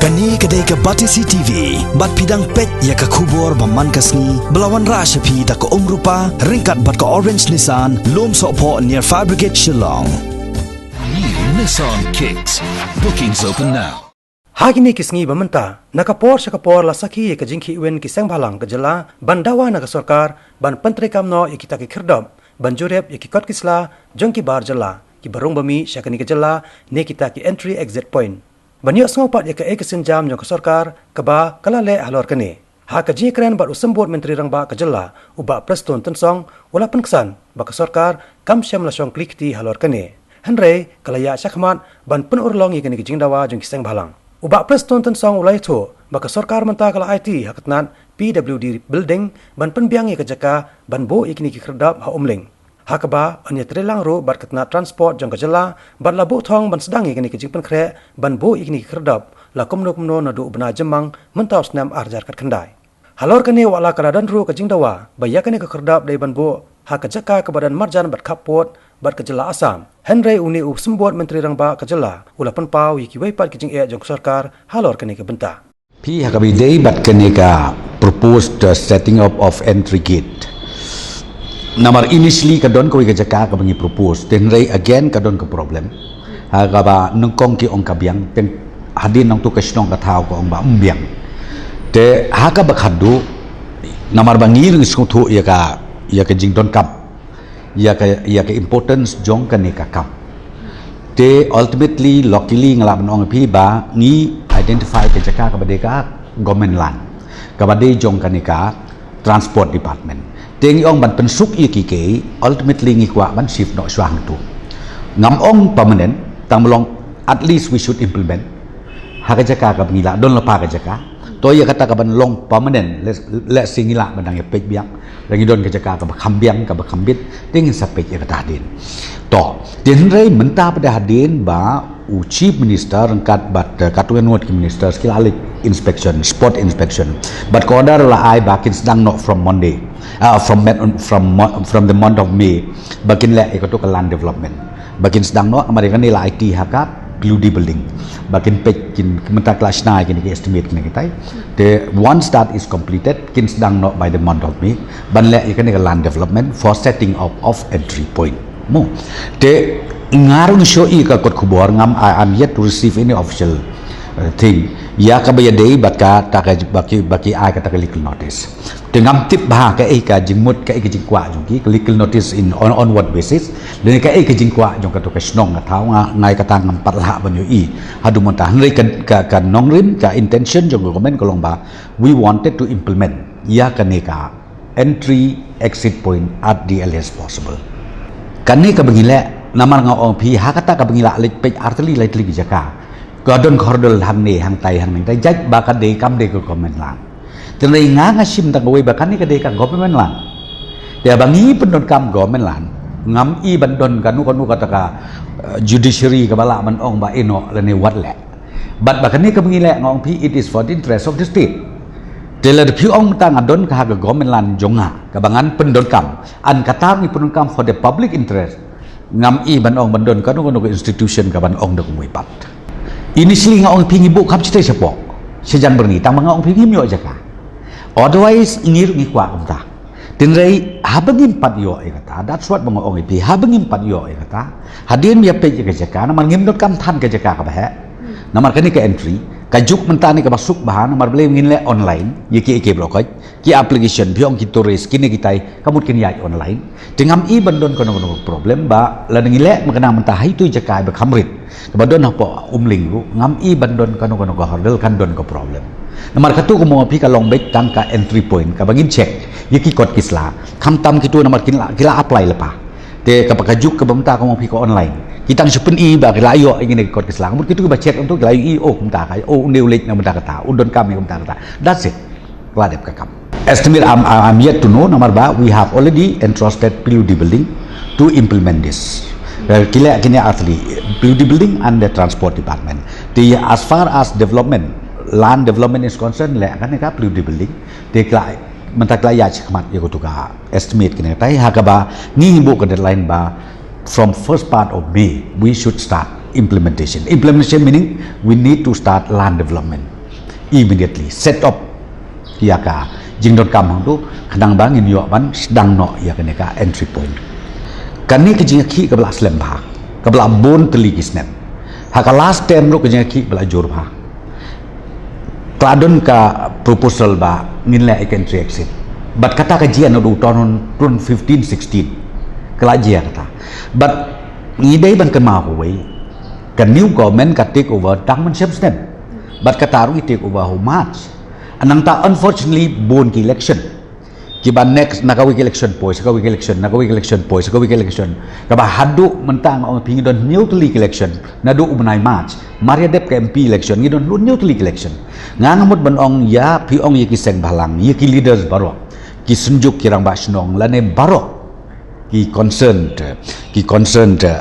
Kani kedai ke Batisi TV, bat pidang pet ya ke kubur baman kasni, belawan rasyapi da ke rupa, ringkat bat ke Orange Nissan, lom sokpo near Fire Brigade Shillong. New Nissan Kicks. Bookings open now. Hagini kisngi bamenta nakapor sakapor la saki ke jingki wen kisang balang ke jela bandawa naga sarkar ban pentri kamno ikita ki khirdop ban jurep ikikot kisla jongki bar jela ki barung bami syakani ke jela ne kita ki entry exit point banyo sngopat ya ke ekesin jam jong ke sarkar keba kalale halor kene ha ke jikran bat usembot menteri rangba ke jela uba preston tensong wala penksan ba ke sarkar kam syam la syong klikti halor kene Henry kalaya syakmat ban penurlong ikani ki jingdawa jong kisang balang Uba preston tensong ulai tu, baka sarkar menta kala IT hakatnan PWD building ban penbiangi kejaka ban bo ikni ki kerdap ha umling. Hakaba anya trelang ro bat katna transport jang kajala ban labu thong ban sedang ikni ki jingpen kre ban bo ikni ki kerdap la komno na du bena jemang mentau snam arjar kat kendai. Halor kene wala kala dan ro ka jingdawa bayakane ka kerdap dai ban bo ha kejaka ke badan marjan bat kapot bat kejala Assam. Henry uni sembuat menteri rangba kejala ulapan pau yiki waipat kijing jong sarkar halor kene ke benta. Pi hakabi day bat kene ka proposed setting up of entry gate. Namar initially kadon ko jaka ka bangi propose. Henry again kadon ka problem. Hakaba nungkong ki ong kabiang pen hadin nang tu kasnong ka tao ko ong ba umbiang. Te hakaba khadu namar bangi ring skutu ya ka jing don kap ya ke importance jong kane ka kam te ultimately luckily ngalap nong pi ba ni identify ke jaka ka badeka government land ka bade jong kane ka transport department te ngi ong ban pensuk iki ke ultimately ngi kwa ban shift no swang tu ngam ong permanent tang melong at least we should implement ha ka jaka ka ngila don la pa ka jaka to ya kata ka ban long permanent let singila bandang ya pej biak lagi don ke jaka ka bakhambiang ka bakhambit tingin sa pej ya kata hadin to dinrei menta pada hadin ba u chief minister angkat bat katuen word ki minister skill alik inspection spot inspection but order la ai bakin sedang not from monday from the month of May bakin le ikoto ka land development bakin sedang no amerika ni la IT hakap PWD building bakin pej kin menta kelas na kin ki estimate kin kita the once that is completed kin sedang not by the month of May ban le ikan ni land development for setting up of entry point mo te ngarung show I ka kot khubor ngam I'm yet to receive any official thing ya ka baya day bat ka ta ka baki ai ka ta legal notice te ngam tip ba ka ka jingmut ka jingkwa jong ki legal notice in onward basis dan ka jingkwa jong ka to ka snong ka thau ngai ka tang ngam patla ban yo I hadu mon ta hnrei ka nongrim ka intention jong government ko long ba we wanted to implement ya ka ne ka entry exit point at the earliest possible kani ka bangile namar nga ong pi hakata ka bangila lik pej arteli lightly jaka godon kordol hang ne hang tai hang tai jaj ba ka de kam de ko comment lang tenai nga sim ta goi ba kan ni ka de ka government lang dia bangi pendon kam government lang ngam I bandon kanu kata ka judiciary ka bala man ong ba eno le ne wat le bat ba kan ni ka bangile ngong pi it is for the interest of the state Dela de piu ong tang adon ka ga government lan jonga ka bangan pendon kam an kata ni pendon kam for the public interest ngam I ban ong bandon kanu institution ka ban ong de ko pat initially nga ong pingi bu kap chite sepok sejang berni tang nga ong pingi myo jaka otherwise ngir ngi kwa umta tinrei habangim pat yo kata that's what bang ong pi habangim pat yo kata hadin ya pe jaka namar ngim dot kam than ka jaka ka ba namar kani ka entry kajuk mentani ka masuk bahan namar beli ngin le online yiki blokaj ki application biong ki turis kini kitai kamut kini ai online tingam I bandon kono problem ba la ngile makana mentah itu jaka ba kamrit kabadon apa umling ru ngam I bandon kono ko hurdle kan don ko problem namar katu ko mo pi ka long back tang ka entry point ka bangin check yiki kot kisla kamtam kitu namar kila apply lepa te ka pakajuk ka bamta ko mo pi ko online kita sepen I ba kila ayo ingin kot kisla kamut kitu ba check untuk kila I kumta ka neulik na menta kata udon kami kumta kata that's it ladep ka kam estimate I'm yet to know namar ba we have already entrusted PWD building to implement this kila kini asli PWD building and the transport department the as far as development land development is concerned le kan ka PWD building the kila menta kila ya chikmat yo to ka estimate kini tai hakaba ni bu ka deadline ba from first part of May we should start implementation. Implementation meaning we need to start land development immediately. Set up ya ka jing dot kam hang tu kadang bangin yo ban sedang no ya kene ka entry point. Kani ke jing ki ke bela slem ba. Ke bela bon teli kisnem. Ha ka last time ro ke jing ki bela jor ba. Kladon ka proposal ba ngin le entry exit. But kata kajian adu tahun 15-16 kelajia kata. But ngidai ban kema huwei kan new government ka take over tang man them. But kata ru take over how much? Anang ta unfortunately bon ki election. Ki ban next nakawi election pois, nakawi election. Ka ba hadu mentang ong pingi don new to league election. Nadu ubnai March. Maria dep ka MP election ngidon lu new to league election. Ngangamut ban ong ya pi ong ye ki seng balang, ye ki leaders baro. Ki sunjuk kirang ba snong lane baro ki concerned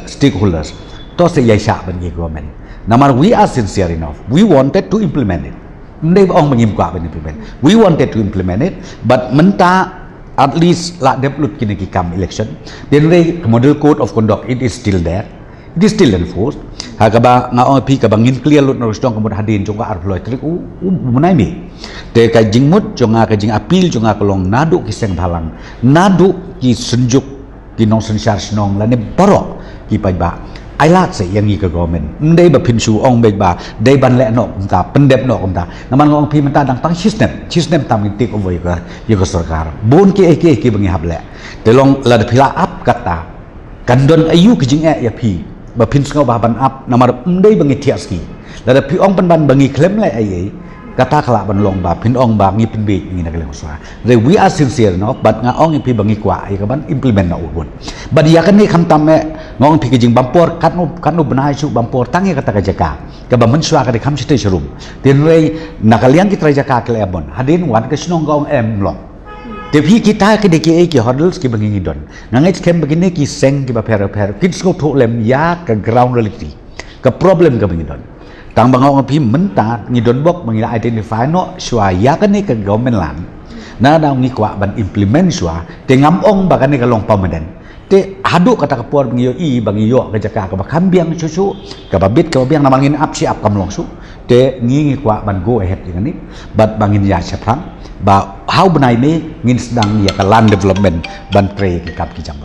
stakeholders to se yai sha ban ye government namar we are sincere enough, we wanted to implement it ndai ong mangim kwa ban implement, we wanted to implement it, but menta at least la deplut kini ki kam election then the model code of conduct it is still there, it is still enforced. Hakaba nga ong pi ka bangin clear lut no stong kamud hadin jong ka arploy trik munai mi te ka jingmut jong ka jing appeal jong ka long nadu ki seng balang nadu ki sunjuk ki nong sensar snong la ne baro ki pai ba ai lat se yang ka government ndai ba pinsu ong be ba dai ban le no ta pendep no ta naman ngong pi menta dang tang system tam ni take over ka sarkar bon ki ek bangi hable te long la de phila up kata kandon ayu ki jing ya pi ba pin ngau ba ban up namar ndai bangi tiaski la pi ong ban bangi klem le ai kata khala ban long ba pin ong ba ngi pin be ngi na kale uswa re we are sincere no but nga ong pi bangi kwa ai ka ban implement na ubun but ya kan ni kham tam me ngong pi ki jing bampor kan no banai su bampor tangi kata ka jaka ka ba man swa ka de kham chite shrum tin re nakaliang ki tra jaka kale abon hadin wan ka snong ga ong em long te phi kita ke de ki hurdles ki bangi don ngangai kem begini ki seng ki ba per pin sko tho lem ya ka ground reality ka problem ka bangi don tang bangong pi menta ngi don bok bangi identify no shwa ya kan ni ka government lan na da ngi kwa ban implement shwa te ngam ong ba kan ni ka long permanent te hadu kata ka por bangi yo bangi yo ka jaka ka ba kambiang susu ka ba bit ka biang na mangin up si up kam long su te ngi kwa ban go ahead yang ni but bangin ya chaprang ba how benai me ngin sedang ya ka land development ban pre ki kap ki jam